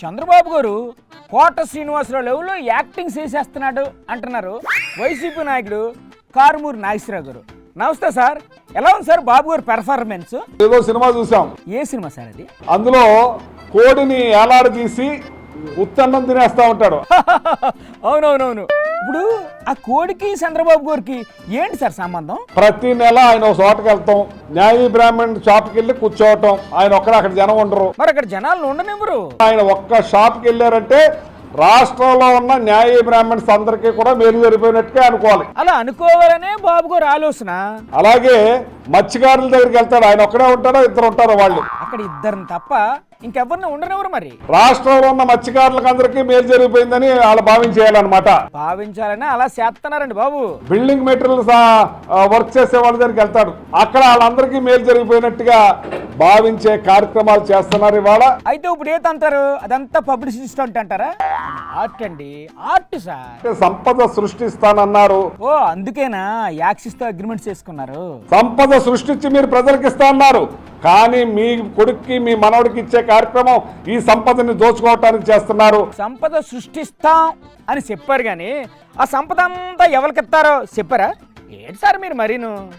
చంద్రబాబు గారు కోట శ్రీనివాసరావు లెవెల్లో యాక్టింగ్ చేసేస్తున్నాడు అంటున్నారు వైసీపీ నాయకుడు కారుమూరి నాగేశ్వరరావు గారు. నమస్తే సార్, ఎలా ఉంది సార్ బాబు గారు పెర్ఫార్మెన్స్? ఏదో సినిమా చూసాం. ఏ సినిమా సార్ అది? అందులో కోడిని ఏలాడదీసి ఉత్తన్నం తినేస్తా ఉంటాడు. అవునవునవును. ఇప్పుడు ఆ కోడికి చంద్రబాబు గారికి ఏంటి సార్ సంబంధం? ప్రతి నెల ఆయన ఒక చోటకి వెళ్తాం, న్యాయ బ్రాహ్మణ్ షాప్కి వెళ్ళి కూర్చోవటం. ఆయన ఒక్కడ అక్కడ జనం ఉండరు. మరి అక్కడ జనాలు ఉండనివ్వరు. ఆయన ఒక్క షాప్కి వెళ్ళారంటే రాష్ట్రంలో ఉన్న న్యాయ బ్రాహ్మణ్స్ అందరికీ కూడా మేలు జరిపోయినట్టుగా అనుకోవాలి. అలా అనుకోవాలనే బాబు గారు ఆలోచన. అలాగే మత్స్యకారుల దగ్గరికి వెళ్తాడు, ఆయన ఒక్కడే ఉంటాడో ఇద్దరు ఉంటారు. వాళ్ళు అక్కడ ఇద్దరిని తప్ప ఇంకెవరిని ఉండనివ్వరు. మరి రాష్ట్రంలో ఉన్న మత్స్యకారులకు అందరికీ మేలు జరిగిపోయిందని వాళ్ళు భావించేయాలన్నమాట. భావించాలని అలా చేస్తున్నారండి బాబు. బిల్డింగ్ మెటీరియల్స్ వర్క్ చేసే వాళ్ళ దగ్గరికి వెళ్తాడు, అక్కడ వాళ్ళందరికీ మేలు జరిగిపోయినట్టుగా భావించే కార్యక్రమాలు చేస్తున్నారు ఇవాళ. అయితే ఇప్పుడు ఏతంటారు? అదంతా పబ్లిసిటీ స్టంట్ అంటారా? ఆర్ట్ అండి, ఆర్ట్ సార్. సంపద సృష్టిస్తానన్నారు. ఓ అందుకేనా యాక్సిస్ తో అగ్రిమెంట్ చేసుకున్నారు? సంపద సృష్టించి మీరు ప్రజలకు ఇస్తా అన్నారు, కానీ మీ కొడుక్కి మీ మనవడికి ఇచ్చే కార్యక్రమం ఈ సంపదని దోచుకోవటానికి చేస్తున్నారు. సంపద సృష్టిస్తాం అని చెప్పారు, కానీ ఆ సంపద అంతా ఎవరికిస్తారో చెప్పారా? ఏంటి సార్ మీరు మరీను?